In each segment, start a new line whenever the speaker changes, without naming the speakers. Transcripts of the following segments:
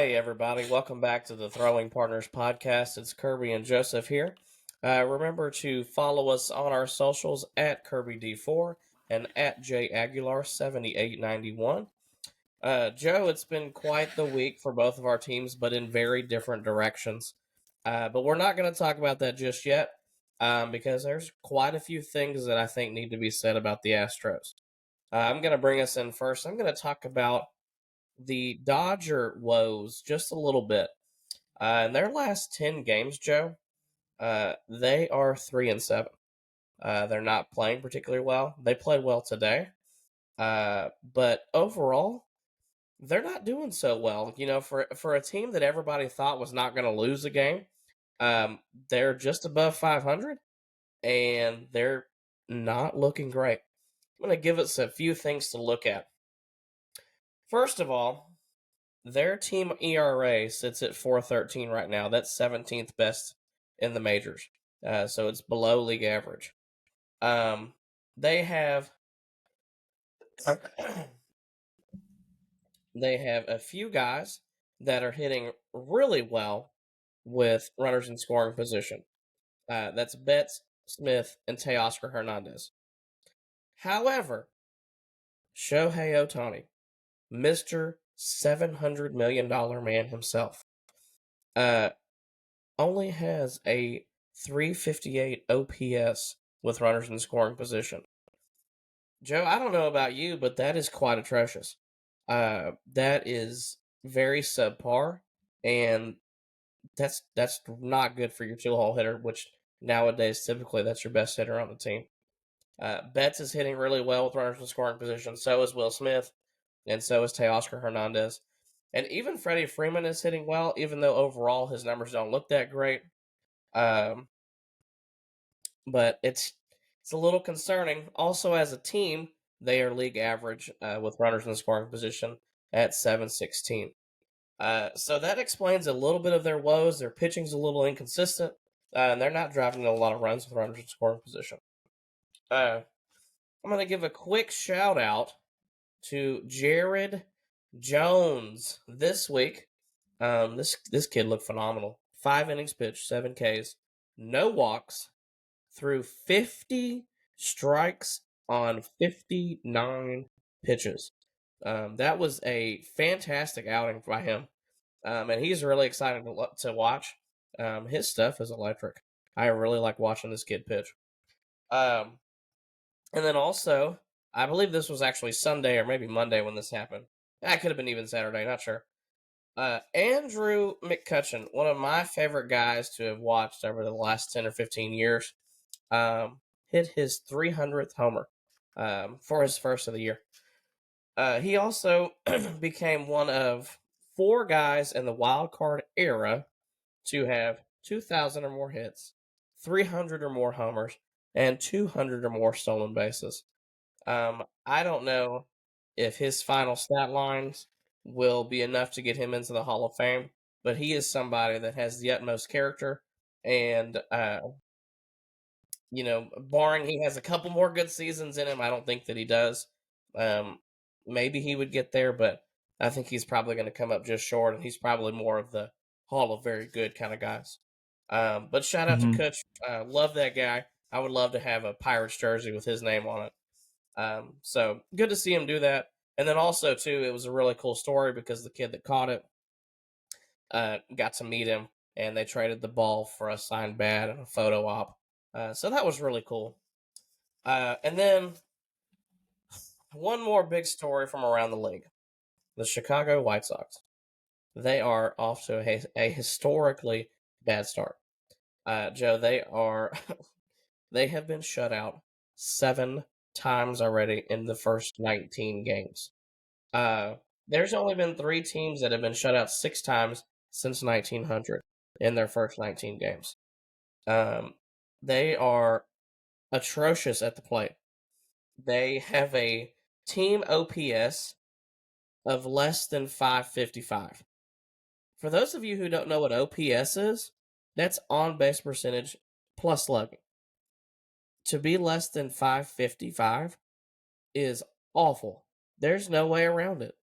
Hey, everybody. Welcome back to the Throwing Partners podcast. It's Kirby and Joseph here. Remember to follow us on our socials at KirbyD4 and at JAguilar7891. Joe, it's been quite the week for both of our teams, but in very different directions. But we're not going to talk about that just yet because there's quite a few things that I think need to be said about the Astros. I'm going to bring us in first. I'm going to talk about the Dodger woes just a little bit. In their last 10 games, Joe, they are 3-7. They're not playing particularly well. They played well today, but overall, they're not doing so well. You know, for a team that everybody thought was not going to lose a game, they're just above 500, and they're not looking great. I'm going to give us a few things to look at. First of all, their team ERA sits at 4.13 right now. That's 17th best in the majors. So it's below league average. They have a few guys that are hitting really well with runners in scoring position. That's Betts, Smith, and Teoscar Hernandez. However, Shohei Ohtani, Mr. $700 million man himself, only has a 358 OPS with runners in scoring position. Joe, I don't know about you, but that is quite atrocious. That is very subpar, and that's not good for your two-hole hitter, which nowadays typically that's your best hitter on the team. Betts is hitting really well with runners in scoring position. So is Will Smith, and so is Teoscar Hernandez. And even Freddie Freeman is hitting well, even though overall his numbers don't look that great. But it's a little concerning. Also, as a team, they are league average with runners in the scoring position at 716. So that explains a little bit of their woes. Their pitching's a little inconsistent, and they're not driving a lot of runs with runners in scoring position. I'm going to give a quick shout out to Jared Jones this week. This kid looked phenomenal. 5 innings pitched, 7 Ks, no walks, threw 50 strikes on 59 pitches. That was a fantastic outing by him, and he's really exciting to watch. His stuff is electric. I really like watching this kid pitch. And then also, I believe this was actually Sunday or maybe Monday when this happened. That could have been even Saturday, not sure. Andrew McCutcheon, one of my favorite guys to have watched over the last 10 or 15 years, hit his 300th homer for his first of the year. He also became one of 4 guys in the wild card era to have 2,000 or more hits, 300 or more homers, and 200 or more stolen bases. I don't know if his final stat lines will be enough to get him into the Hall of Fame, but he is somebody that has the utmost character, and barring he has a couple more good seasons in him, I don't think that he does. Maybe he would get there, but I think he's probably going to come up just short, and he's probably more of the Hall of Very Good kind of guys. But shout out to Kutch. Love that guy. I would love to have a Pirates jersey with his name on it. So good to see him do that. And then also, too, it was a really cool story because the kid that caught it got to meet him, and they traded the ball for a signed bat and a photo op. So that was really cool. And then one more big story from around the league. The Chicago White Sox. They are off to a historically bad start. Joe, they have been shut out 7 times already in the first 19 games. There's only been 3 teams that have been shut out 6 times since 1900 in their first 19 games. They are atrocious at the plate. They have a team OPS of less than 555. For those of you who don't know what OPS is, that's on base percentage plus slugging. To be less than 555 is awful. There's no way around it.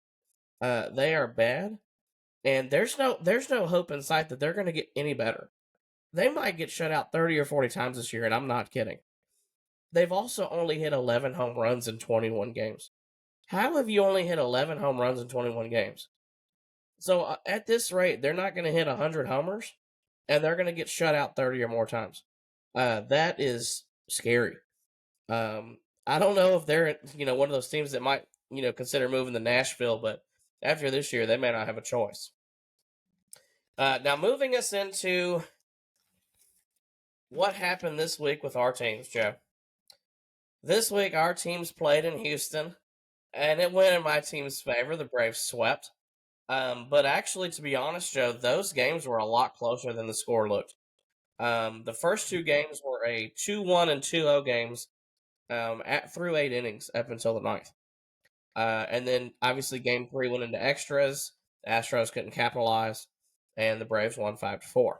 They are bad. And there's no hope in sight that they're going to get any better. They might get shut out 30 or 40 times this year, and I'm not kidding. They've also only hit 11 home runs in 21 games. How have you only hit 11 home runs in 21 games? So at this rate, they're not going to hit 100 homers, and they're going to get shut out 30 or more times. That is scary. I don't know if they're one of those teams that might consider moving to Nashville, but after this year, they may not have a choice. Now, moving us into what happened this week with our teams, Joe. This week, our teams played in Houston, and it went in my team's favor. The Braves swept. But actually, to be honest, Joe, those games were a lot closer than the score looked. The first two games were a 2-1 and 2-0 games through 8 innings up until the ninth. And then, obviously, Game 3 went into extras. The Astros couldn't capitalize, and the Braves won 5-4.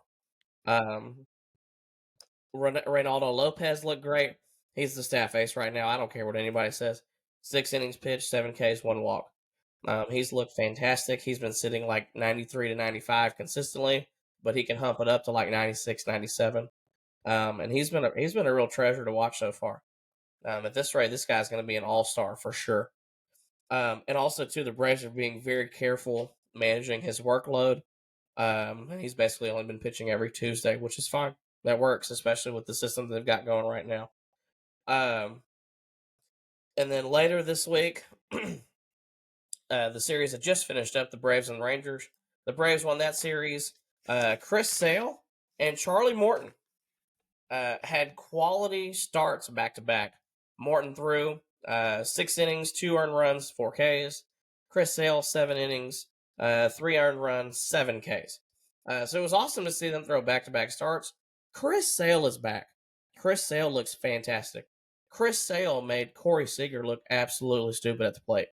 Reynaldo Lopez looked great. He's the staff ace right now. I don't care what anybody says. 6 innings pitched, 7 Ks, 1 walk. He's looked fantastic. He's been sitting like 93 to 95 consistently, but he can hump it up to like 96, 97. And he's been a real treasure to watch so far. At this rate, this guy's going to be an all-star for sure. And also, too, the Braves are being very careful managing his workload. And he's basically only been pitching every Tuesday, which is fine. That works, especially with the system they've got going right now. And then later this week, the series had just finished up, the Braves and the Rangers. The Braves won that series. Chris Sale and Charlie Morton had quality starts back-to-back. Morton threw 6 innings, 2 earned runs, 4 Ks. Chris Sale, 7 innings, 3 earned runs, 7 Ks. So it was awesome to see them throw back-to-back starts. Chris Sale is back. Chris Sale looks fantastic. Chris Sale made Corey Seager look absolutely stupid at the plate.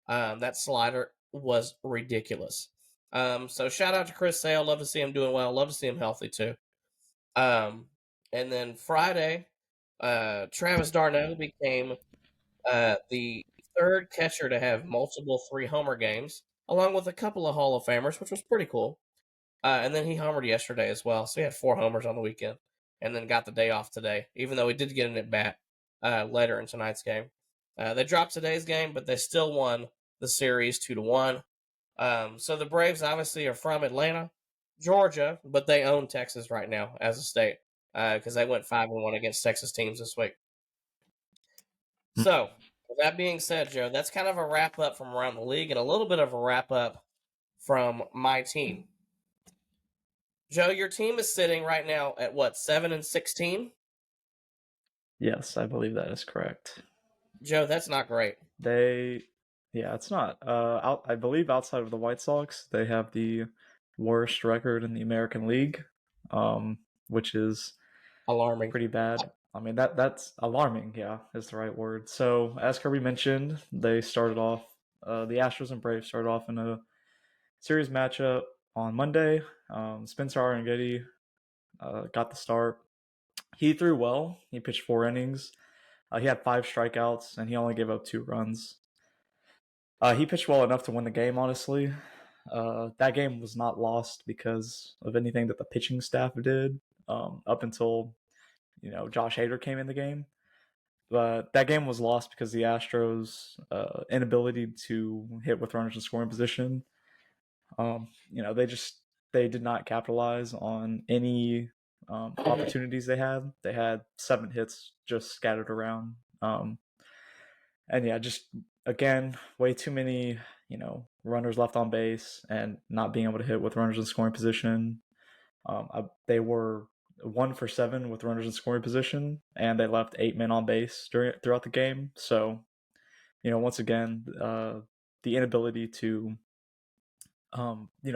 That slider was ridiculous. So shout out to Chris Sale. Love to see him doing well. Love to see him healthy too. And then Friday, Travis d'Arnaud became the third catcher to have multiple 3-homer games, along with a couple of Hall of Famers, which was pretty cool. And then he homered yesterday as well, so he had 4 homers on the weekend, and then got the day off today, even though he did get an at-bat later in tonight's game. They dropped today's game, but they still won the series 2-1. So the Braves obviously are from Atlanta, Georgia, but they own Texas right now as a state because they went 5-1 against Texas teams this week. So, with that being said, Joe, that's kind of a wrap up from around the league and a little bit of a wrap up from my team. Joe, your team is sitting right now at what, 7-16?
Yes, I believe that is correct.
Joe, that's not great.
Yeah, it's not. I believe outside of the White Sox, they have the worst record in the American League, which is
Alarming.
pretty bad. I mean, that's alarming. Yeah, is the right word. So, as Kirby mentioned, they started off. The Astros and Braves started off in a series matchup on Monday. Spencer Arrighetti got the start. He threw well. He pitched 4 innings. He had 5 strikeouts, and he only gave up 2 runs. He pitched well enough to win the game, honestly. That game was not lost because of anything that the pitching staff did up until, Josh Hader came in the game. But that game was lost because the Astros' inability to hit with runners in scoring position. They did not capitalize on any opportunities they had. They had 7 hits just scattered around. And yeah, just again, way too many, runners left on base and not being able to hit with runners in scoring position. They were 1 for 7 with runners in scoring position, and they left 8 men on base throughout the game. So, once again, the inability to,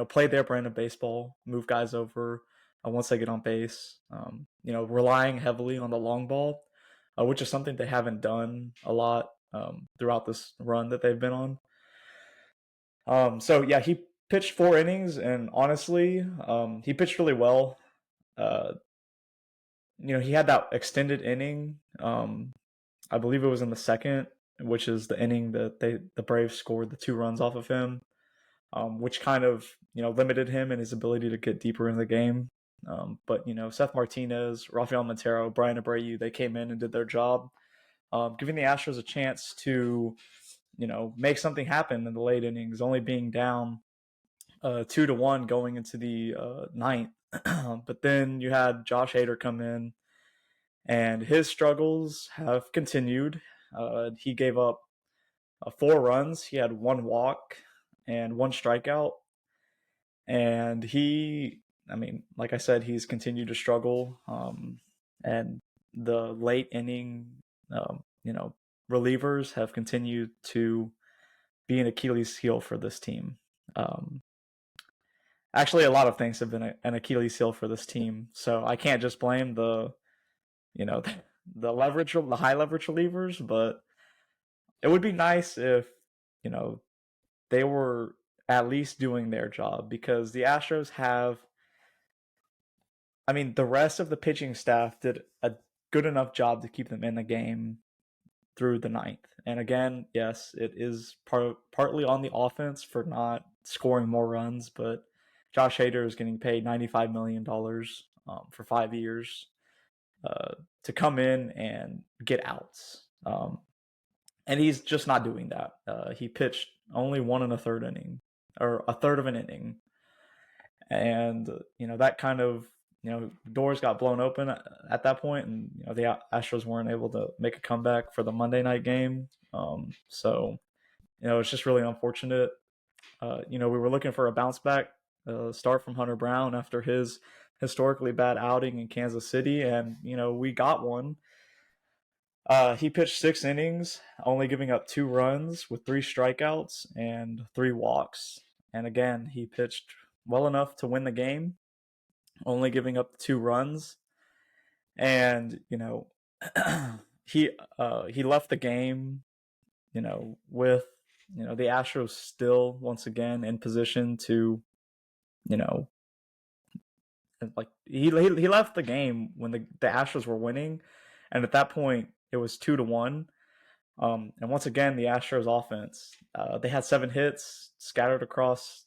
play their brand of baseball, move guys over once they get on base, relying heavily on the long ball, which is something they haven't done a lot throughout this run that they've been on. So yeah, he pitched 4 innings, and honestly, he pitched really well. He had that extended inning. I believe it was in the second, which is the inning that the Braves scored the 2 runs off of him. which kind of limited him and his ability to get deeper in the game. But Seth Martinez, Rafael Montero, Brian Abreu, they came in and did their job, giving the Astros a chance to make something happen in the late innings, only being down 2-1 going into the ninth. But then you had Josh Hader come in, and his struggles have continued. He gave up 4 runs. He had 1 walk and 1 strikeout. And like I said, he's continued to struggle. And the late inning, relievers have continued to be an Achilles heel for this team. Actually, a lot of things have been an Achilles heel for this team. So I can't just blame the leverage, the high leverage relievers, but it would be nice if they were at least doing their job, because the Astros have, the rest of the pitching staff did a good enough job to keep them in the game through the ninth. And again, yes, it is partly on the offense for not scoring more runs, but Josh Hader is getting paid $95 million for 5 years to come in and get outs. And he's just not doing that. He pitched only 1 1/3 inning, or a third of an inning. And, that kind of, doors got blown open at that point, and, the Astros weren't able to make a comeback for the Monday night game. So, it's just really unfortunate. We were looking for a bounce back start from Hunter Brown after his historically bad outing in Kansas City, and, we got one. He pitched 6 innings, only giving up 2 runs with 3 strikeouts and 3 walks. And again, he pitched well enough to win the game, only giving up 2 runs. And he left the game, with the Astros still once again in position to, like he left the game when the Astros were winning, and at that point it was 2-1. And once again, the Astros offense, they had 7 hits scattered across,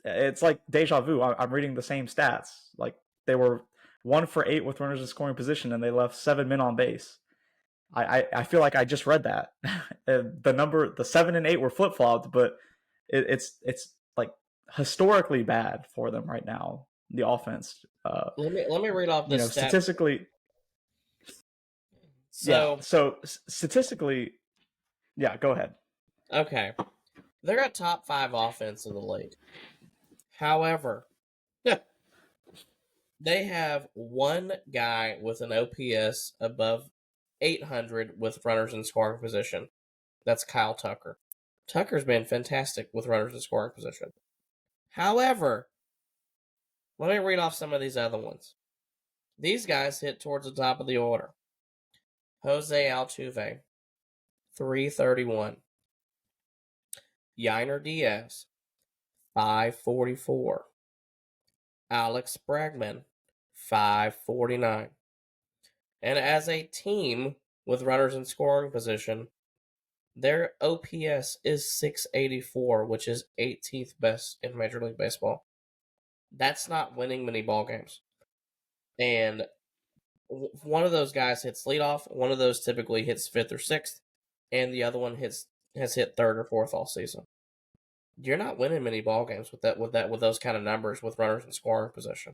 it's like deja vu. I'm reading the same stats. Like, they were 1 for 8 with runners in scoring position, and they left 7 men on base. I feel like I just read that. The 7 and 8 were flip flopped, but it's like historically bad for them right now. The offense.
Let me read off this stat.
Statistically.
So
statistically, yeah. Go ahead.
Okay, they're a top 5 offense in the league. However, they have 1 guy with an OPS above 800 with runners in scoring position. That's Kyle Tucker. Tucker's been fantastic with runners in scoring position. However, let me read off some of these other ones. These guys hit towards the top of the order. Jose Altuve, 331. Yainer Diaz, 544. Alex Bregman, 549. And as a team with runners in scoring position, their OPS is 684, which is 18th best in Major League Baseball. That's not winning many ball games. And one of those guys hits leadoff, one of those typically hits 5th or 6th, and the other one has hit 3rd or 4th all season. You're not winning many ball games with those kind of numbers with runners in scoring position.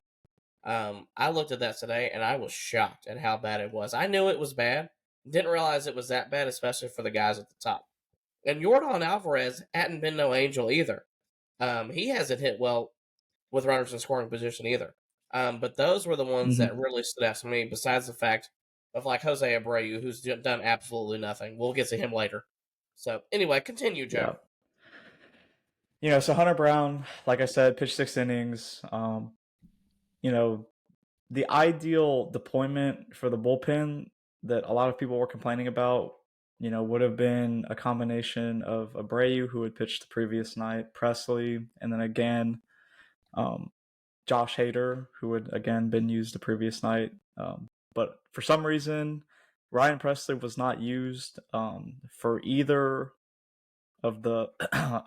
I looked at that today and I was shocked at how bad it was. I knew it was bad, didn't realize it was that bad, especially for the guys at the top. And Yordan Alvarez hadn't been no angel either. He hasn't hit well with runners in scoring position either. But those were the ones that really stood out to me, besides the fact of like Jose Abreu, who's done absolutely nothing. We'll get to him later. So anyway, continue, Joe.
Yeah. So Hunter Brown, like I said, pitched 6 innings. The ideal deployment for the bullpen that a lot of people were complaining about, would have been a combination of Abreu, who had pitched the previous night, Presley, and then again, Josh Hader, who had again been used the previous night. But for some reason, Ryan Presley was not used for either of the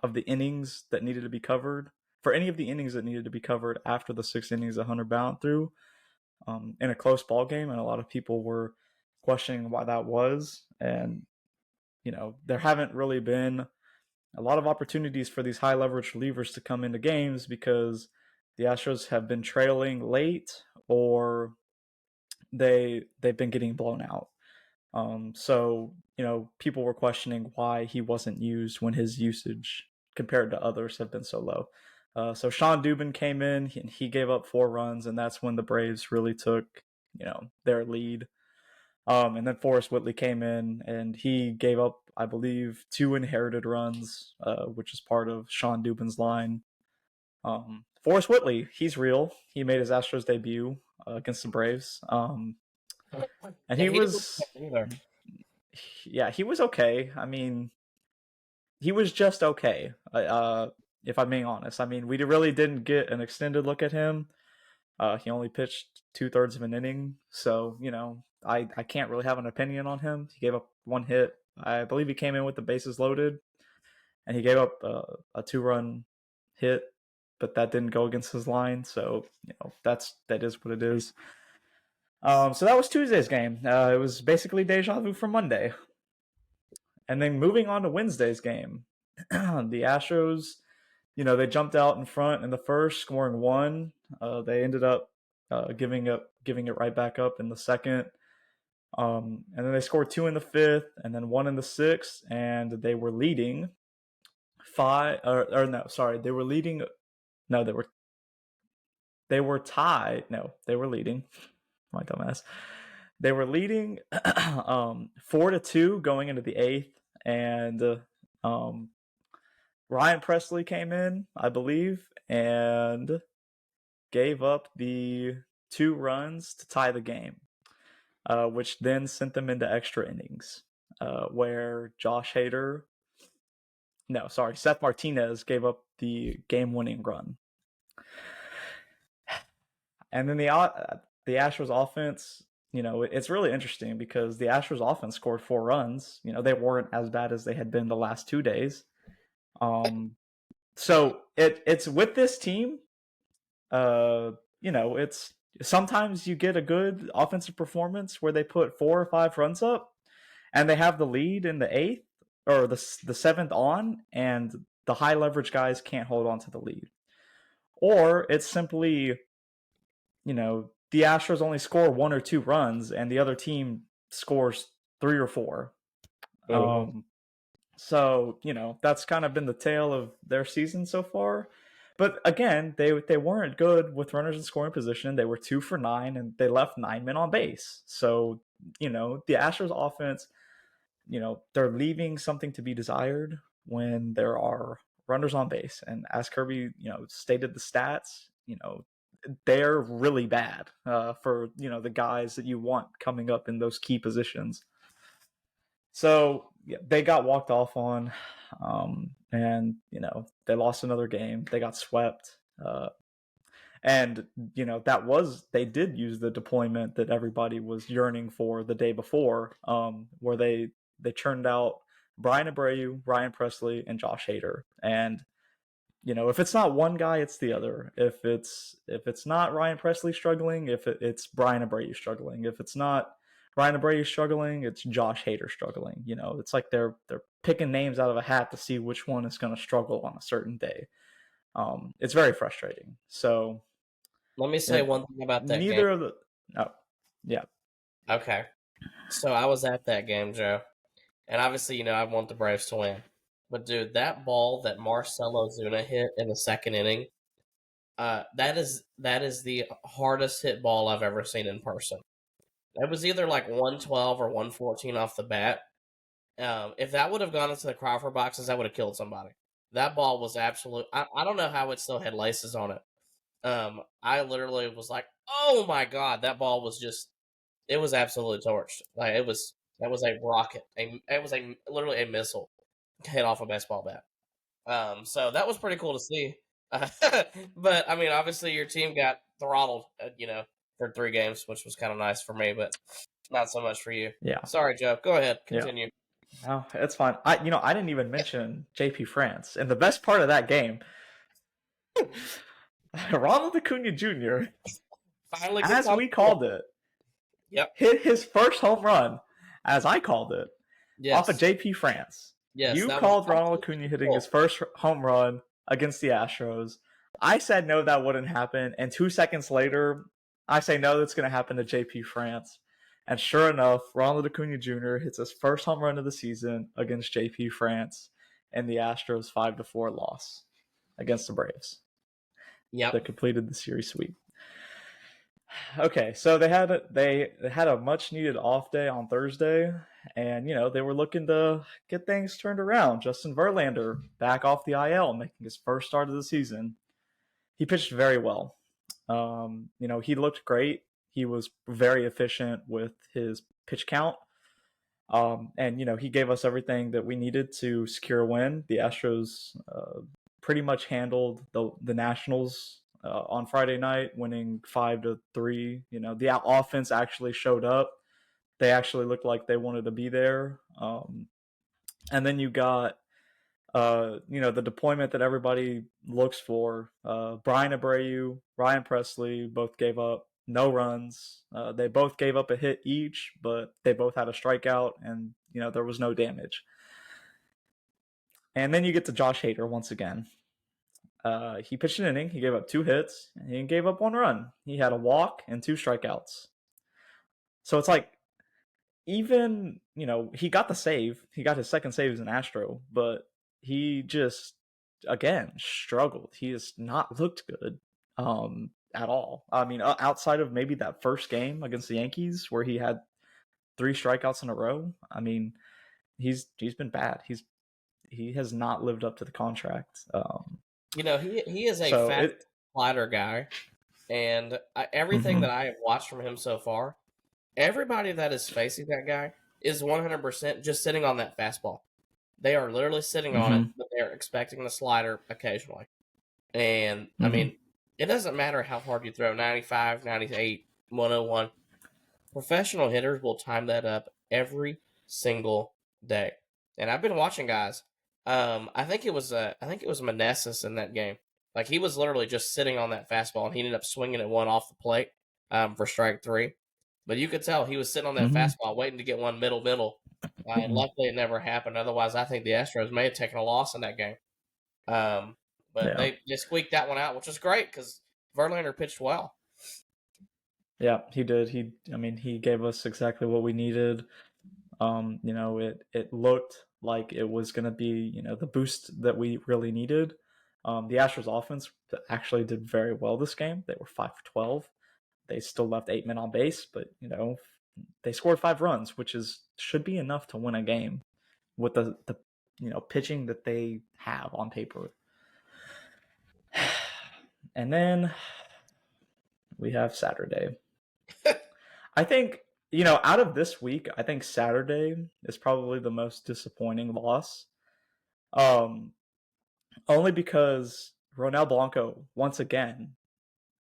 of the innings that needed to be covered for any of the innings that needed to be covered after the 6 innings that Hunter balanced through in a close ball game, and a lot of people were questioning why that was. And there haven't really been a lot of opportunities for these high leverage relievers to come into games because the Astros have been trailing late or they've been getting blown out. So people were questioning why he wasn't used when his usage compared to others have been so low. So Sean Dubin came in and he gave up 4 runs, and that's when the Braves really took their lead. And then Forrest Whitley came in and he gave up, I believe, 2 inherited runs, which is part of Sean Dubin's line. Forrest Whitley, he's real. He made his Astros debut against the Braves. And
Yeah,
he
he didn't
was,
either.
yeah, he was okay. I mean, he was just okay. If I'm being honest, I mean, we really didn't get an extended look at him. He only pitched 2/3 of an inning, so I can't really have an opinion on him. He gave up 1 hit. I believe he came in with the bases loaded, and he gave up a 2-run hit, but that didn't go against his line. So that is what it is. So that was Tuesday's game. It was basically deja vu from Monday, and then moving on to Wednesday's game, the Astros. They jumped out in front in the first, scoring 1. They ended up giving it right back up in the second. And then they scored 2 in the fifth, and then 1 in the sixth, and they were leading 5. Or no, sorry, they were leading. No, they were tied. No, they were leading. My dumbass. They were leading 4-2 going into the 8th, and Ryan Presley came in, I believe, and gave up the 2 runs to tie the game, which then sent them into extra innings, where Seth Martinez gave up the game-winning run. And then the Astros offense, it's really interesting because the Astros offense scored 4 runs. They weren't as bad as they had been the last 2 days. So it's with this team, it's sometimes you get a good offensive performance where they put 4 or 5 runs up and they have the lead in the 8th or the 7th on, and the high leverage guys can't hold on to the lead. Or it's simply, the Astros only score 1 or 2 runs and the other team scores 3 or 4. So, that's kind of been the tale of their season so far. But again, they weren't good with runners in scoring position. They were 2 for 9, and they left 9 men on base. So, the Astros offense, they're leaving something to be desired when there are runners on base. And as Kirby, stated the stats, they're really bad for, the guys that you want coming up in those key positions. So yeah, they got walked off on, and they lost another game. They got swept, and they did use the deployment that everybody was yearning for the day before, where they churned out Brian Abreu, Ryan Presley, and Josh Hader. And if it's not one guy, it's the other. If it's not Ryan Presley struggling, it's Brian Abreu struggling. If it's not Ryan Abreu struggling, it's Josh Hader struggling. It's like they're picking names out of a hat to see which one is going to struggle on a certain day. It's very frustrating. So
let me say one thing about that
neither
game.
of the. Oh, yeah.
Okay, so I was at that game, Joe, and obviously, I want the Braves to win. But dude, that ball that Marcell Ozuna hit in the second inning, that is the hardest hit ball I've ever seen in person. It was either like 112 or 114 off the bat. If that would have gone into the Crawford boxes, that would have killed somebody. That ball was absolute. I don't know how it still had laces on it. I literally was like, oh my god, that ball was just. It was absolutely torched. Like that was a rocket. It was literally a missile hit off a baseball bat. So that was pretty cool to see. But I mean, obviously your team got throttled, for 3 games, which was kind of nice for me, but not so much for you.
Yeah.
Sorry, Joe. Go ahead. Continue.
No, it's fine. I didn't even mention JP France. And the best part of that game, Ronald Acuna Jr.,
Finally gets
as
on
we
the field.
called it,
Yep.
hit his first home run, as I called it, off of
Yes.
JP France.
Yes.
You
That was
called Ronald
absolutely
Acuna hitting his
cool.
first home run against the Astros. I said no, that wouldn't happen. And 2 seconds later, I say no, that's going to happen to JP France. And sure enough, Ronald Acuna Jr. hits his first home run of the season against JP France and the Astros 5-4 loss against the Braves
Yep.
that completed the series sweep. Okay, so they had a much needed off day on Thursday, and they were looking to get things turned around. Justin Verlander back off the IL, making his first start of the season. He pitched very well. He looked great. He was very efficient with his pitch count. And he gave us everything that we needed to secure a win. The Astros pretty much handled the Nationals on Friday night, winning 5-3. The offense actually showed up. They actually looked like they wanted to be there. And then you got the deployment that everybody looks for. Brian Abreu, Ryan Presley both gave up no runs. They both gave up a hit each, but they both had a strikeout, and there was no damage. And then you get to Josh Hader once again. He pitched an inning. He gave up 2 hits, and he gave up 1 run. He had a walk and 2 strikeouts. So it's like, even he got the save. He got his second save as an Astro, but he just again struggled. He has not looked good at all. I mean, outside of maybe that first game against the Yankees where he had 3 strikeouts in a row. I mean, he's been bad. He has not lived up to the contract.
He is a
So
fast
it.
slider guy, and everything
Mhm.
that I have watched from him so far, everybody that is facing that guy is 100% just sitting on that fastball. They are literally sitting on it,
Mhm.
but they're expecting the slider occasionally. And, I
Mhm.
mean, it doesn't matter how hard you throw 95, 98, 101. Professional hitters will time that up every single day. And I've been watching guys. I think it was Meneses in that game. Like, he was literally just sitting on that fastball, and he ended up swinging at one off the plate for strike three. But you could tell he was sitting on that
Mhm.
fastball, waiting to get one middle. And
Mhm.
luckily, it never happened. Otherwise, I think the Astros may have taken a loss in that game. But
Yeah.
they squeaked that one out, which is great because Verlander pitched well.
Yeah, he did. He gave us exactly what we needed. It looked like it was going to be, the boost that we really needed. The Astros offense actually did very well this game. They were 5 for 12. They still left 8 men on base, but they scored 5 runs, which should be enough to win a game with the pitching that they have on paper. And then we have Saturday. I think, out of this week, I think Saturday is probably the most disappointing loss. Um, Only because Ronel Blanco, once again,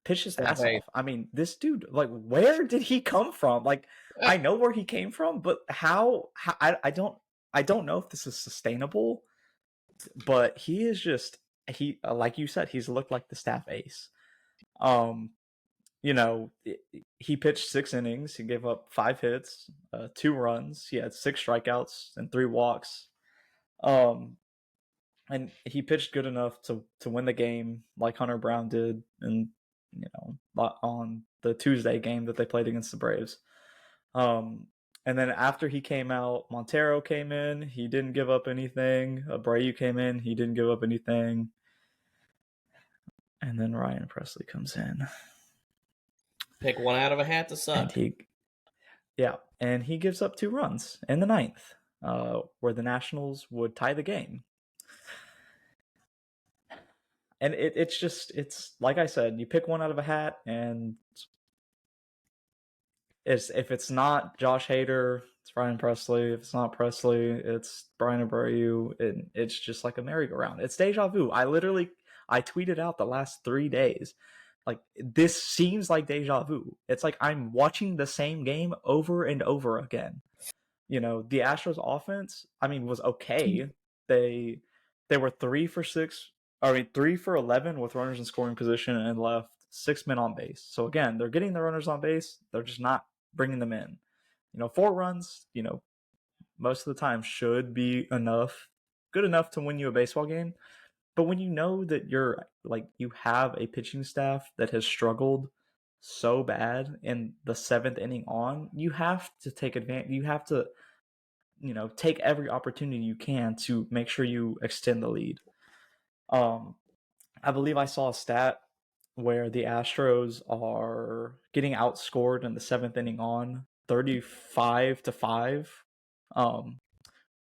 pitched his ass
Hey,
off. I mean, this dude, like, where did he come from? Like, I know where he came from, but how I don't know if this is sustainable, but he is just, like you said, he's looked like the staff ace. Um, he pitched 6 innings. He gave up 5 hits, 2 runs. He had 6 strikeouts and 3 walks. Um, and he pitched good enough to win the game, like Hunter Brown did, and on the Tuesday game that they played against the Braves. Um, and then after he came out, Montero came in. He didn't give up anything. Abreu came in. He didn't give up anything. And then Ryan Presley comes in,
pick one out of a hat to
and
suck.
he gives up 2 runs in the ninth, where the Nationals would tie the game. And it's like I said, you pick one out of a hat, and if it's not Josh Hader, it's Ryan Presley. If it's not Presley, it's Brian Abreu. And it's just like a merry-go-round. It's deja vu. I tweeted out the last 3 days, like, this seems like deja vu. It's like I'm watching the same game over and over again. the Astros offense, I mean, was okay. They they were 3 for 6, I mean 3 for 11 with runners in scoring position and left 6 men on base. So again, they're getting the runners on base, they're just not bringing them in. 4 runs, most of the time should be enough, good enough to win you a baseball game. But when you know that you have a pitching staff that has struggled so bad in the 7th inning on, you have to take advantage. You have to, take every opportunity you can to make sure you extend the lead. I believe I saw a stat where the Astros are getting outscored in the 7th inning on 35-5, um,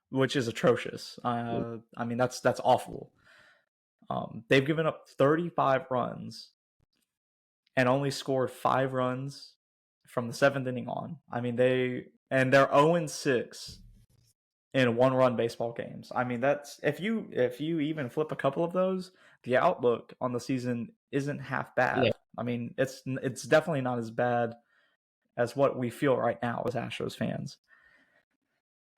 which is atrocious. I mean, that's awful. They've given up 35 runs and only scored 5 runs from the 7th inning on. I mean, they're 0-6 in 1-run baseball games. I mean, that's if you even flip a couple of those, the outlook on the season isn't half
Yeah.
bad. I mean, it's definitely not as bad as what we feel right now as Astros fans.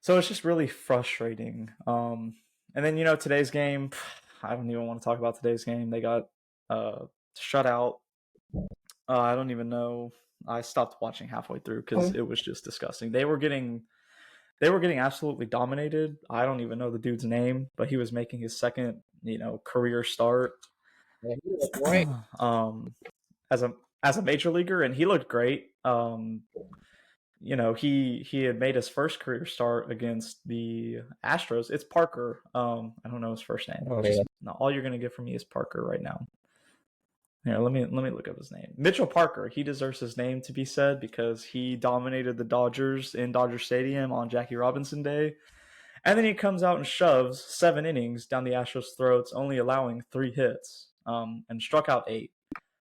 So it's just really frustrating. And then today's game, I don't even want to talk about today's game. They got shut out. I don't even know. I stopped watching halfway through because it was just disgusting. They were getting absolutely dominated. I don't even know the dude's name, but he was making his second, career start
Yeah, he looked great.
as a major leaguer, and he looked great. He had made his first career start against the Astros. It's Parker. I don't know his first name.
Oh,
Just
yeah.
all you're gonna get from me is Parker right now. Here, let me look up his name. Mitchell Parker. He deserves his name to be said because he dominated the Dodgers in Dodger Stadium on Jackie Robinson Day. And then he comes out and shoves 7 innings down the Astros' throats, only allowing 3 hits, and struck out 8.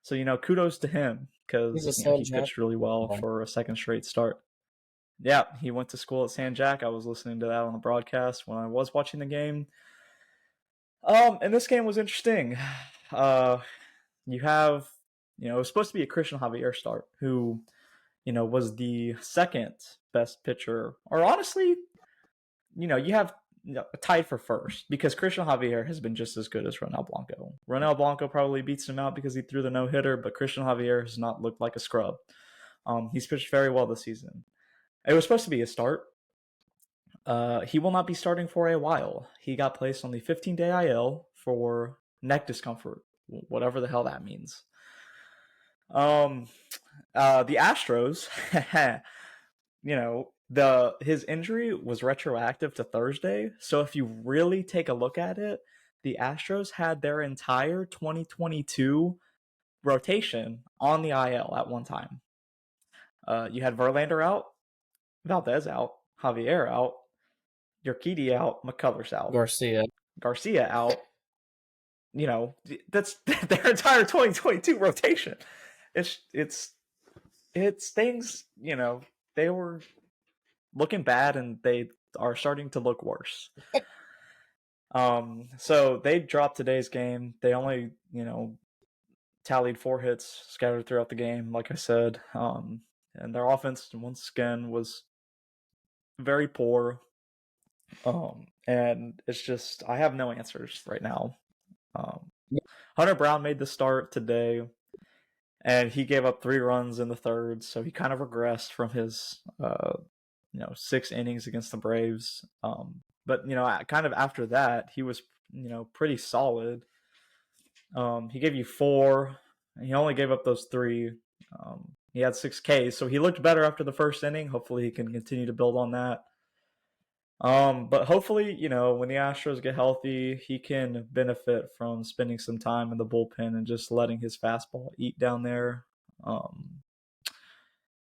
So, kudos to him
He's a
because,
San
he
Jack.
pitched really well for a second straight start. Yeah, he went to school at San Jack. I was listening to that on the broadcast when I was watching the game. And this game was interesting. You have, it was supposed to be a Christian Javier start, who, was the second best pitcher, or honestly, you have tied for first because Christian Javier has been just as good as Ronel Blanco. Ronel Blanco probably beats him out because he threw the no-hitter, but Christian Javier has not looked like a scrub. He's pitched very well this season. It was supposed to be a start. He will not be starting for a while. He got placed on the 15-day IL for neck discomfort, whatever the hell that means. The Astros, his injury was retroactive to Thursday. So if you really take a look at it, the Astros had their entire 2022 rotation on the IL at one time. You had Verlander out, Valdez out, Javier out, Urquidy out, McCullers out, Garcia out. That's their entire 2022 rotation. It's things. They were looking bad, and they are starting to look worse. So they dropped today's game. They only, tallied 4 hits scattered throughout the game, like I said. And their offense once again was very poor. And it's just I have no answers right now. Hunter Brown made the start today, and he gave up 3 runs in the third, so he kind of regressed from his 6 innings against the Braves. But kind of after that, he was pretty solid. He gave you 4, and he only gave up those 3. He had 6 Ks, so he looked better after the first inning. Hopefully, he can continue to build on that. But hopefully, when the Astros get healthy, he can benefit from spending some time in the bullpen and just letting his fastball eat down there.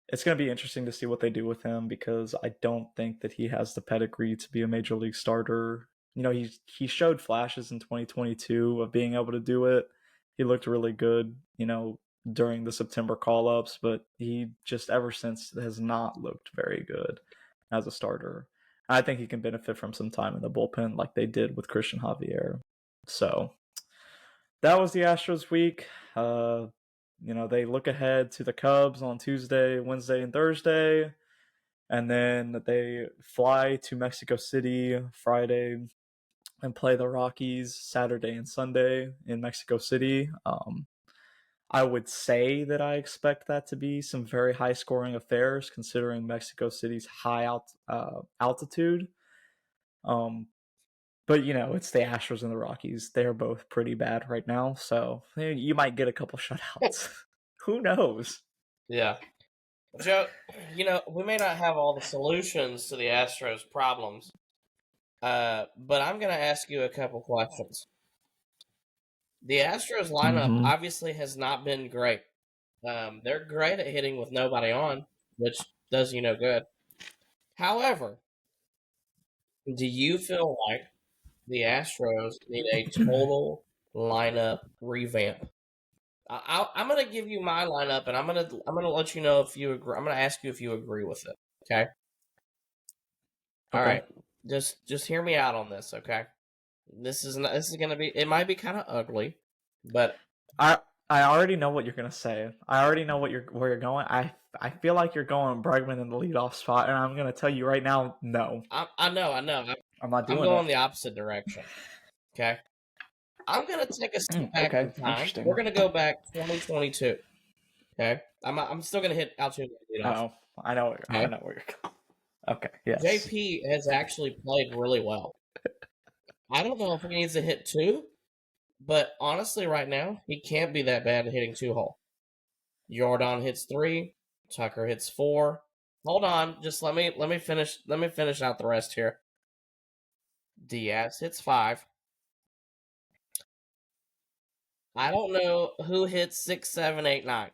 It's going to be interesting to see what they do with him because I don't think that he has the pedigree to be a major league starter. He showed flashes in 2022 of being able to do it. He looked really good, during the September call-ups, but he just ever since has not looked very good as a starter. I think he can benefit from some time in the bullpen like they did with Christian Javier. So that was the Astros week. They look ahead to the Cubs on Tuesday, Wednesday, and Thursday. and then they fly to Mexico City Friday and play the Rockies Saturday and Sunday in Mexico City. I would say that I expect that to be some very high scoring affairs, considering Mexico City's high altitude. Um, but it's the Astros and the Rockies. They're both pretty bad right now, so you might get a couple shutouts. Who knows?
Yeah. Joe, we may not have all the solutions to the Astros' problems, but I'm going to ask you a couple questions. The Astros lineup
Mm-hmm.
obviously has not been great. They're great at hitting with nobody on, which does you no good. However, do you feel like the Astros need a total lineup revamp? I'm gonna give you my lineup, and I'm gonna let you know if you agree. I'm gonna ask you if you agree with it. Okay. All
Okay.
right. Just hear me out on this. Okay. This is gonna be. It might be kind of ugly, but
I I already know what you're gonna say. I already know where you're going. I feel like you're going Bregman in the leadoff spot, and I'm gonna tell you right now, no,
I know.
I'm not
I'm
doing it.
going the opposite direction. Okay. I'm gonna take a step back
Okay,
in time.
interesting.
We're gonna go back 2022. Okay. I'm still gonna hit Altuve leadoff.
Oh, I know. I
Okay.
know where you're going. Okay. Yes.
JP has actually played really well. I don't know if he needs to hit two, but honestly, right now he can't be that bad at hitting two hole. Jordan hits three. Tucker hits four. Hold on, just let me finish. Let me finish out the rest here. Diaz hits five. I don't know who hits 6, 7, 8, 9.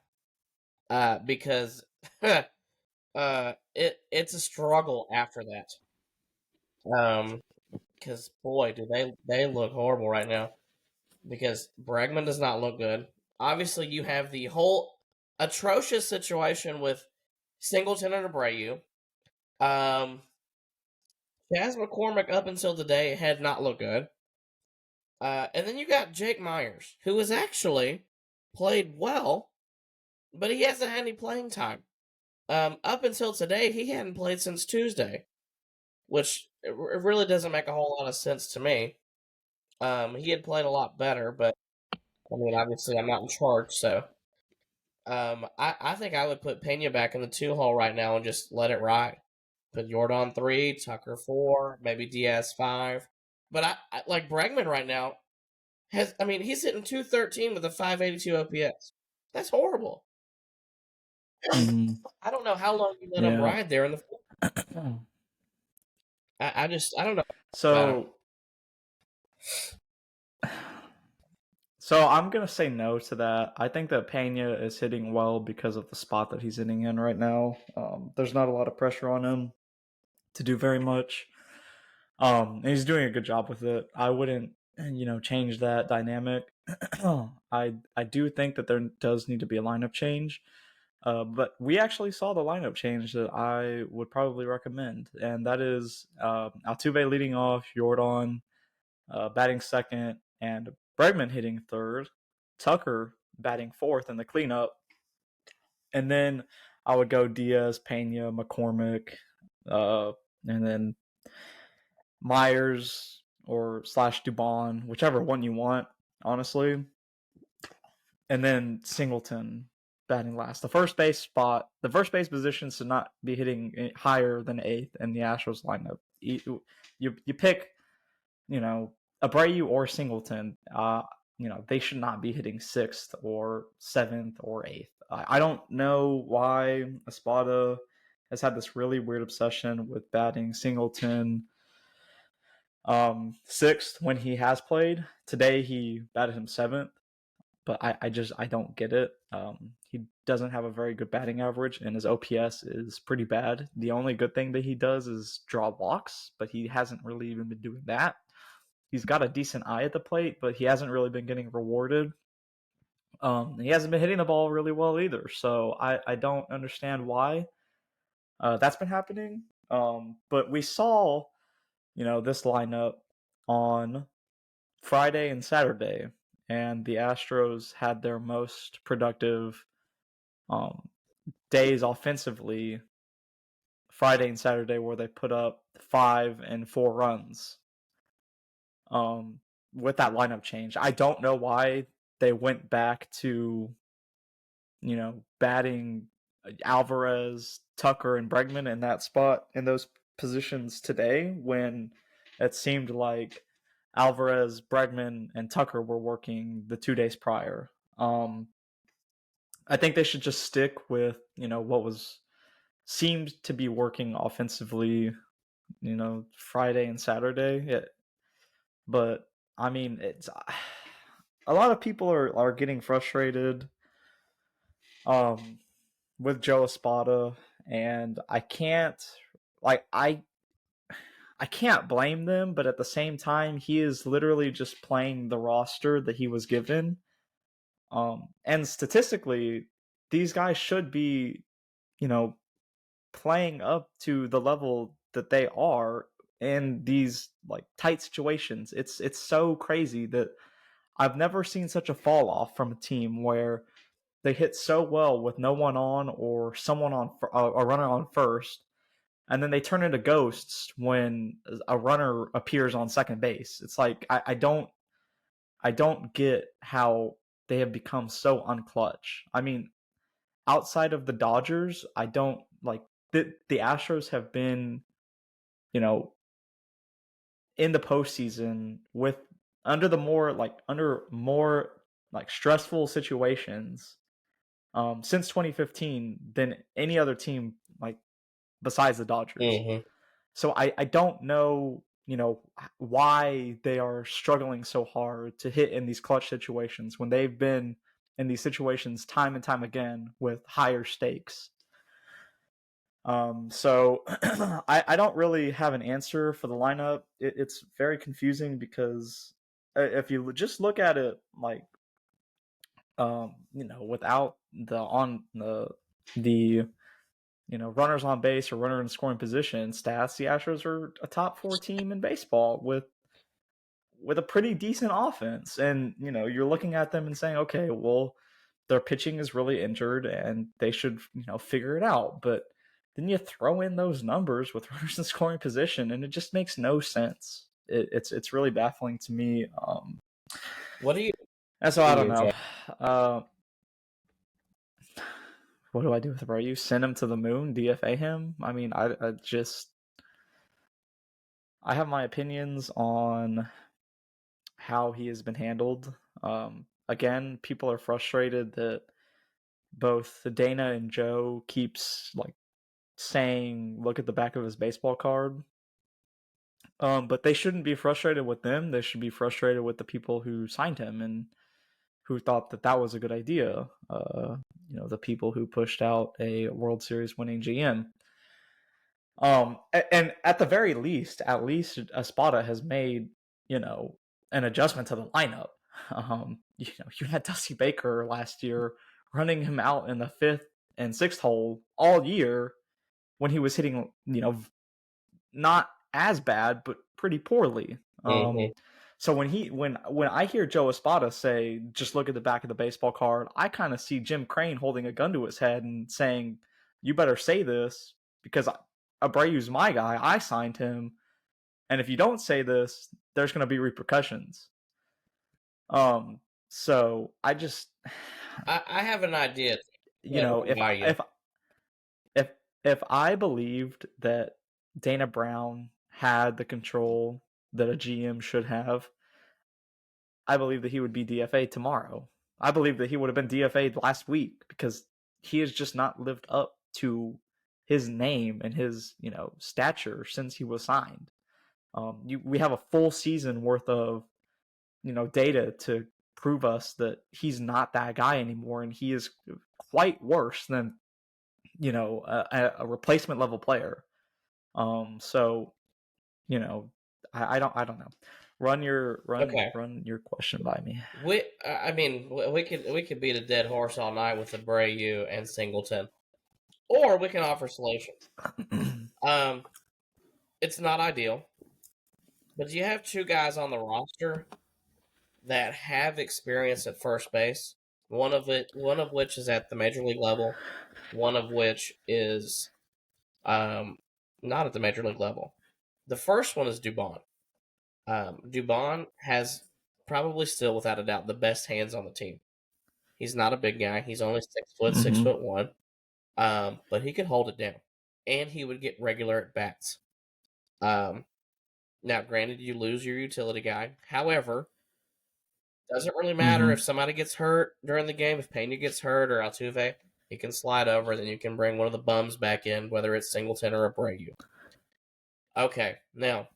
Because it's a struggle after that. Because boy, do they look horrible right now. Because Bregman does not look good. Obviously, you have the whole atrocious situation with Singleton and Abreu. Chas McCormick up until today had not looked good. And then you got Jake Myers, who has actually played well, but he hasn't had any playing time. Up until today, he hadn't played since Tuesday, which it really doesn't make a whole lot of sense to me. He had played a lot better, but I mean, obviously, I'm not in charge, so I think I would put Pena back in the two hole right now and just let it ride. Put Jordan 3, Tucker 4, maybe Diaz 5. But I like Bregman right now he's hitting 213 with a 582 OPS. That's horrible.
Mm-hmm.
I don't know how long you let him
Yeah.
ride there in the. I don't know about him.
So So I'm gonna say no to that. I think that Pena is hitting well because of the spot that he's hitting in right now. There's not a lot of pressure on him to do very much. And he's doing a good job with it. I wouldn't, change that dynamic. I do think that there does need to be a lineup change. But we actually saw the lineup change that I would probably recommend, and that is Altuve leading off, Jordan batting second, and Bregman hitting third, Tucker batting fourth in the cleanup, and then I would go Diaz, Pena, McCormick, and then Myers or slash Dubon, whichever one you want, honestly. And then Singleton batting last. The first base position should not be hitting higher than eighth in the Astros lineup. You pick, Abreu or Singleton. They should not be hitting sixth or seventh or eighth. I don't know why Espada has had this really weird obsession with batting Singleton sixth when he has played. Today he batted him seventh, but I don't get it. He doesn't have a very good batting average, and his OPS is pretty bad. The only good thing that he does is draw walks, but he hasn't really even been doing that. He's got a decent eye at the plate, but he hasn't really been getting rewarded. He hasn't been hitting the ball really well either, so I don't understand why that's been happening. But we saw, this lineup on Friday and Saturday, and the Astros had their most productive days offensively Friday and Saturday where they put up 5 and 4 runs with that lineup change. I don't know why they went back to, batting Alvarez, Tucker, and Bregman in that spot in those positions today when it seemed like Alvarez, Bregman, and Tucker were working the 2 days prior. I think they should just stick with, what seemed to be working offensively, Friday and Saturday. But I mean, it's a lot of people are getting frustrated with Joe Espada, and I can't like I can't blame them, but at the same time, he is literally just playing the roster that he was given. And statistically, these guys should be, playing up to the level that they are in these like tight situations. It's so crazy that I've never seen such a fall off from a team where they hit so well with no one on or someone on a runner on first, and then they turn into ghosts when a runner appears on second base. It's like I don't get how they have become so unclutch. I mean, outside of the Dodgers, I don't like the Astros have been, you know, in the postseason with under more like stressful situations since 2015 than any other team like besides the Dodgers.
Mm-hmm.
So I don't know, why they are struggling so hard to hit in these clutch situations when they've been in these situations time and time again with higher stakes. So I don't really have an answer for the lineup. It's very confusing because if you just look at it like, without the runners on base or runner in scoring position stats, the Astros are a top 4 team in baseball with a pretty decent offense. And, you're looking at them and saying, okay, well, their pitching is really injured and they should, figure it out. But then you throw in those numbers with runners in scoring position and it just makes no sense. It's really baffling to me.
What do you
And so I don't
do,
know.
Jay?
What do I do with Abreu? Send him to the moon? DFA him? I mean, I have my opinions on how he has been handled. Again, people are frustrated that both Dana and Joe keeps like saying, "Look at the back of his baseball card." But they shouldn't be frustrated with them. They should be frustrated with the people who signed him and who thought that that was a good idea. The people who pushed out a World Series winning GM. And at the very least, at least Espada has made, an adjustment to the lineup. You had Dusty Baker last year running him out in the 5th and 6th hole all year when he was hitting, not as bad, but pretty poorly.
Mm-hmm.
So when I hear Joe Espada say, "Just look at the back of the baseball card," I kind of see Jim Crane holding a gun to his head and saying, "You better say this because Abreu's my guy. I signed him, and if you don't say this, there's going to be repercussions." So I just,
I have an idea
you
that
know,
run
if
by
I,
you.
if I believed that Dana Brown had the control that a GM should have, I believe that he would be DFA'd tomorrow. I believe that he would have been DFA'd last week because he has just not lived up to his name and his, stature since he was signed. We have a full season worth of, data to prove us that he's not that guy anymore, and he is quite worse than, a replacement level player. So, I don't know.
Okay.
Run your question by me.
I mean, we could beat a dead horse all night with Abreu and Singleton, or we can offer solutions. Um, it's not ideal, but you have two guys on the roster that have experience at first base. One of which is at the major league level. One of which is not at the major league level. The first one is Dubon. Dubon has probably still, without a doubt, the best hands on the team. He's not a big guy. He's only 6 foot,
Mm-hmm.
6'1", but he could hold it down, and he would get regular at bats. Now, granted, you lose your utility guy. However, doesn't really matter
Mm-hmm.
if somebody gets hurt during the game. If Pena gets hurt or Altuve, he can slide over. Then you can bring one of the bums back in, whether it's Singleton or Abreu. Okay, now,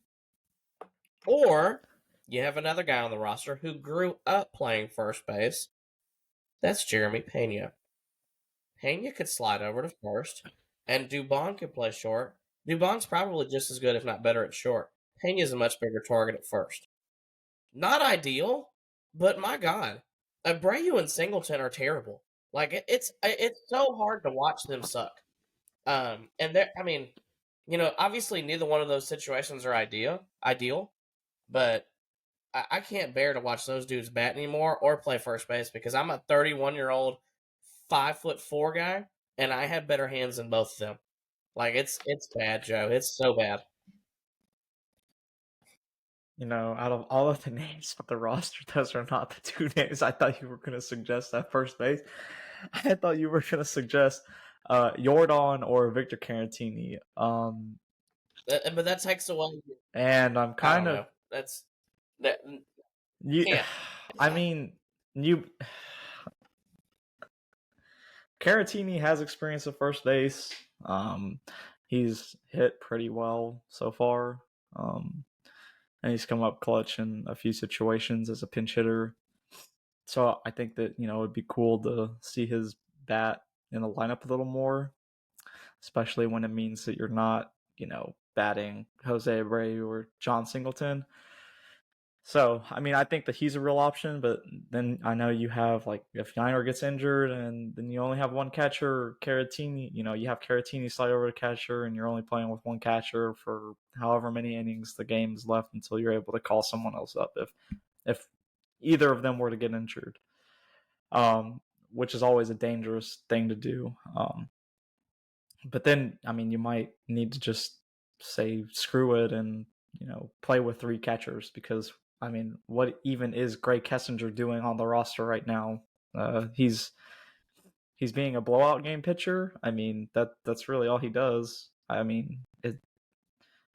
or you have another guy on the roster who grew up playing first base. That's Jeremy Pena. Pena could slide over to first, and Dubon could play short. Dubon's probably just as good, if not better, at short. Pena's a much bigger target at first. Not ideal, but my God, Abreu and Singleton are terrible. Like it's so hard to watch them suck. And I mean, obviously neither one of those situations are ideal, but I can't bear to watch those dudes bat anymore or play first base because I'm a 31-year-old 5'4" guy, and I have better hands than both of them. Like it's bad, Joe. It's so bad.
Out of all of the names on the roster, those are not the two names I thought you were going to suggest at first base. I thought you were going to suggest Jordan or Victor Caratini.
But that takes away.
And I'm
I
kind
don't
of
know. That's that
you.
can't.
I mean, you. Caratini has experience at first base. He's hit pretty well so far. And he's come up clutch in a few situations as a pinch hitter. So I think that, it'd be cool to see his bat in the lineup a little more, especially when it means that you're not, batting Jose Abreu or John Singleton. So, I mean, I think that he's a real option, but then I know you have, like, if Yiner gets injured and then you only have one catcher, Caratini, you have Caratini slide over to catcher and you're only playing with one catcher for however many innings the game's left until you're able to call someone else up if either of them were to get injured, which is always a dangerous thing to do. But then, I mean, you might need to just say screw it and, play with three catchers because, I mean, what even is Gray Kessinger doing on the roster right now? He's being a blowout game pitcher. I mean, that's really all he does. I mean,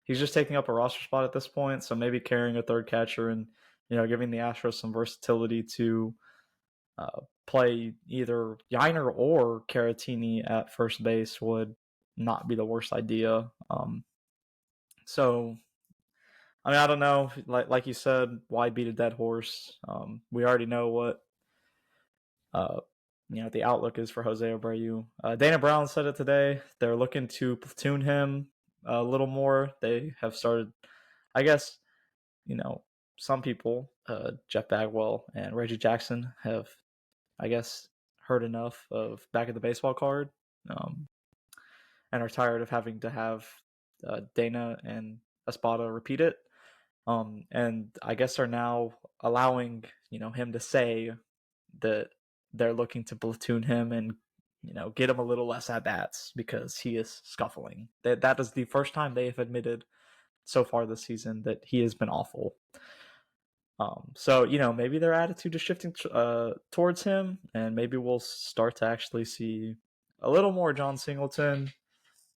he's just taking up a roster spot at this point. So maybe carrying a third catcher and, giving the Astros some versatility to play either Yiner or Caratini at first base would not be the worst idea. So, I mean, I don't know. Like you said, why beat a dead horse? We already know what the outlook is for Jose Abreu. Dana Brown said it today. They're looking to platoon him a little more. They have started, I guess, some people, Jeff Bagwell and Reggie Jackson, have, I guess, heard enough of back at the baseball card, and are tired of having to have Dana and Espada repeat it. And I guess are now allowing him to say that they're looking to platoon him and get him a little less at bats because he is scuffling. That is the first time they have admitted so far this season that he has been awful. So maybe their attitude is shifting towards him, and maybe we'll start to actually see a little more John Singleton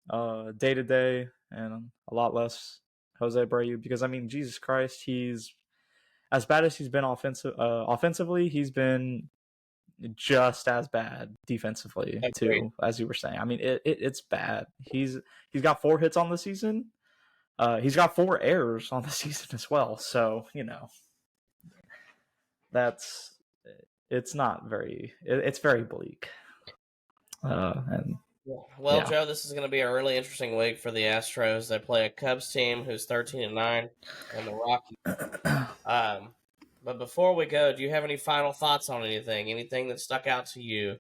day to day and a lot less Jose Abreu because I mean Jesus Christ, he's as bad as he's been offensively, he's been just as bad defensively
Agreed.
too, as you were saying. I mean it's bad. He's got 4 hits on the season. He's got 4 errors on the season as well. So, that's it's not very it's very bleak. And
Well,
yeah.
Joe, this is going to be a really interesting week for the Astros. They play a Cubs team who's 13-9, and the Rockies. But before we go, do you have any final thoughts on anything? Anything that stuck out to you?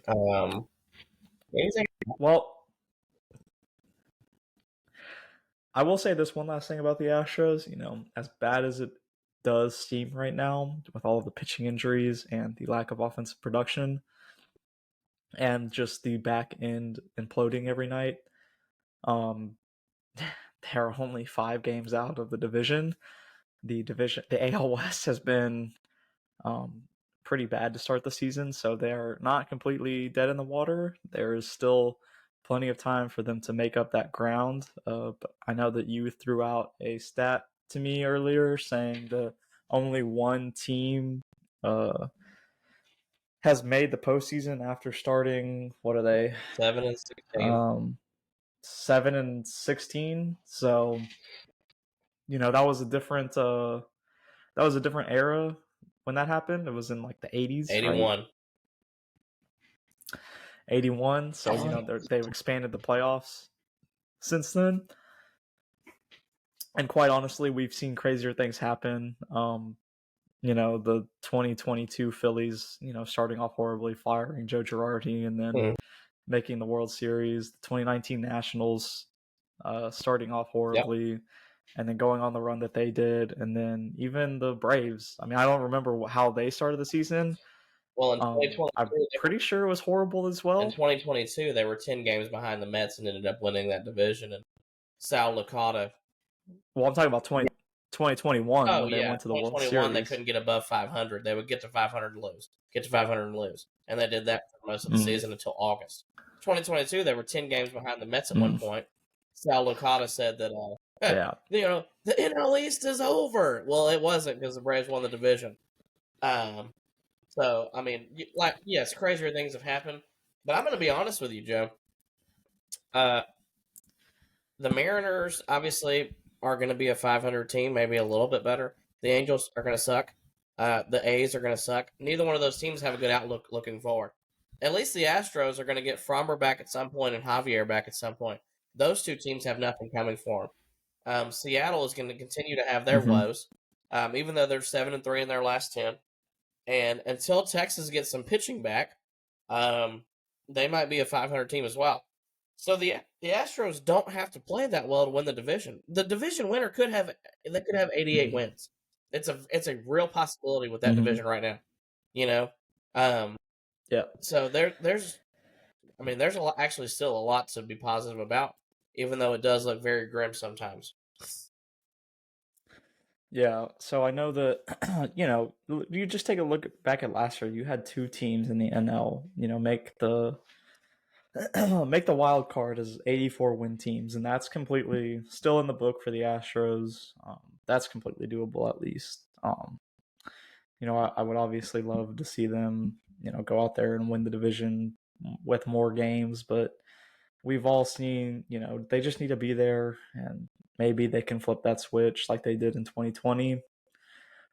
Anything?
Well, I will say this one last thing about the Astros. As bad as it does seem right now, with all of the pitching injuries and the lack of offensive production, and just the back end imploding every night, they're only 5 games out of the division. The AL West has been pretty bad to start the season, so they're not completely dead in the water. There is still plenty of time for them to make up that ground. But I know that you threw out a stat to me earlier saying that only one team has made the postseason after starting. What are they?
7-16.
7-16. So that was a different era when that happened. It was in like the 80s, right?
81.
81. So they've expanded the playoffs since then. And quite honestly, we've seen crazier things happen. The 2022 Phillies, starting off horribly, firing Joe Girardi, and then making the World Series. The 2019 Nationals, starting off horribly, and then going on the run that they did, and then even the Braves. I mean, I don't remember how they started the season.
Well, in
I'm
2022,
pretty sure it was horrible as well.
in 2022, they were 10 games behind the Mets and ended up winning that division. And Sal Licata.
Well, I'm talking about 2021 when they went to the World
2021, they
Series.
couldn't get above 500. They would get to 500 and lose. Get to 500 and lose. And they did that for most of the season until August. 2022, they were 10 games behind the Mets at one point. Sal Licata said that, the NL East is over. Well, it wasn't because the Braves won the division. So, I mean, yes, crazier things have happened. But I'm going to be honest with you, Joe. The Mariners, obviously, are going to be a 500 team, maybe a little bit better. The Angels are going to suck. The A's are going to suck. Neither one of those teams have a good outlook looking forward. At least the Astros are going to get Fromber back at some point and Javier back at some point. Those two teams have nothing coming for them. Seattle is going to continue to have their woes, even though they're 7-3 in their last 10. And until Texas gets some pitching back, they might be a 500 team as well. So the Astros don't have to play that well to win the division. The division winner could have 88 wins. It's a real possibility with that division right now. So there's actually still a lot to be positive about, even though it does look very grim sometimes.
Yeah, so I know that you just take a look back at last year. You had 2 teams in the NL, make the wild card as 84 win teams, and that's completely still in the book for the Astros. That's completely doable at least. I would obviously love to see them, go out there and win the division with more games, but we've all seen, they just need to be there, and maybe they can flip that switch like they did in 2020.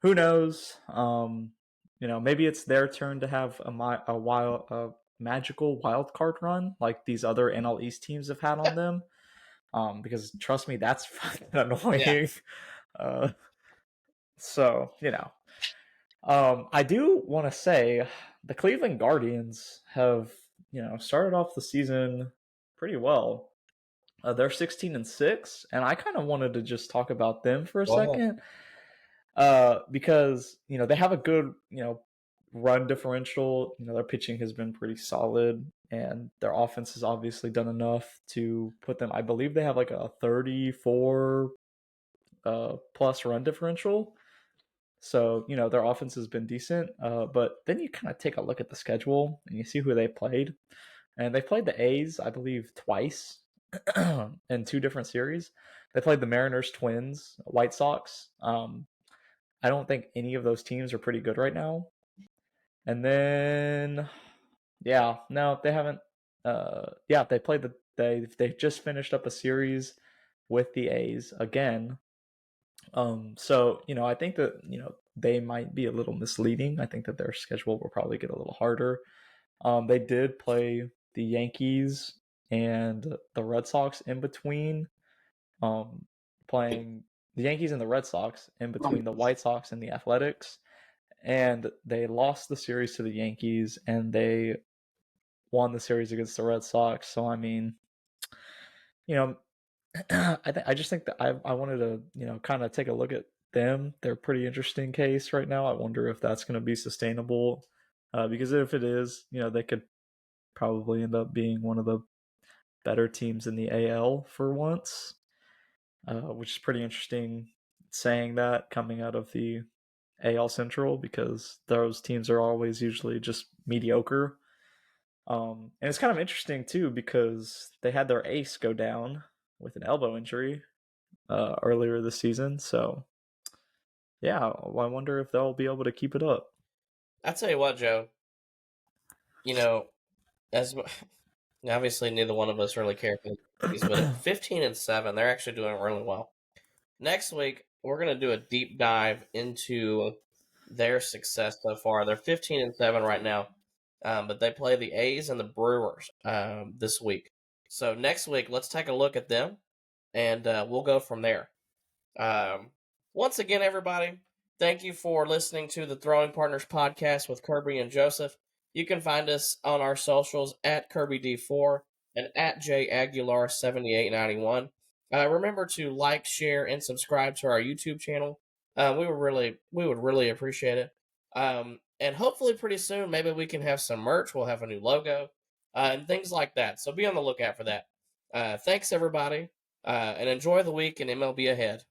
Who knows? Maybe it's their turn to have a magical wild card run like these other NL East teams have had on them. Because trust me, that's fucking annoying.
Yeah.
So I do want to say the Cleveland Guardians have started off the season pretty well. They're 16-6, and I kind of wanted to just talk about them for a second. Because they have a good run differential. Their pitching has been pretty solid, and their offense has obviously done enough to put them. I believe they have like a 34 plus run differential. So their offense has been decent. But then you kind of take a look at the schedule and you see who they played, and they played the A's, I believe, twice in 2 different series. They played the Mariners, Twins, White Sox. I don't think any of those teams are pretty good right now. And then, no, they haven't. They played they just finished up a series with the A's again. So I think that they might be a little misleading. I think that their schedule will probably get a little harder. They did play the Yankees and the Red Sox in between. Playing the Yankees and the Red Sox in between the White Sox and the Athletics, and they lost the series to the Yankees, and they won the series against the Red Sox. So I mean, I just think that I wanted to kind of take a look at them. They're a pretty interesting case right now. I wonder if that's going to be sustainable, because if it is, they could probably end up being one of the better teams in the AL for once. which is pretty interesting saying that coming out of the AL Central because those teams are always usually just mediocre. And it's kind of interesting too because they had their ace go down with an elbow injury earlier this season. So yeah, I wonder if they'll be able to keep it up.
I tell you what, Joe. You know, as obviously neither one of us really care for the Yankees, but at 15-7, they're actually doing really well. Next week, we're going to do a deep dive into their success so far. They're 15-7 right now, but they play the A's and the Brewers this week. So next week, let's take a look at them, and we'll go from there. Once again, everybody, thank you for listening to the Throwing Partners podcast with Kirby and Joseph. You can find us on our socials at KirbyD4 and at JAguilar7891. Remember to like, share, and subscribe to our YouTube channel. We would really appreciate it. And hopefully, pretty soon, maybe we can have some merch. We'll have a new logo and things like that. So be on the lookout for that. Thanks, everybody, and enjoy the week in MLB ahead.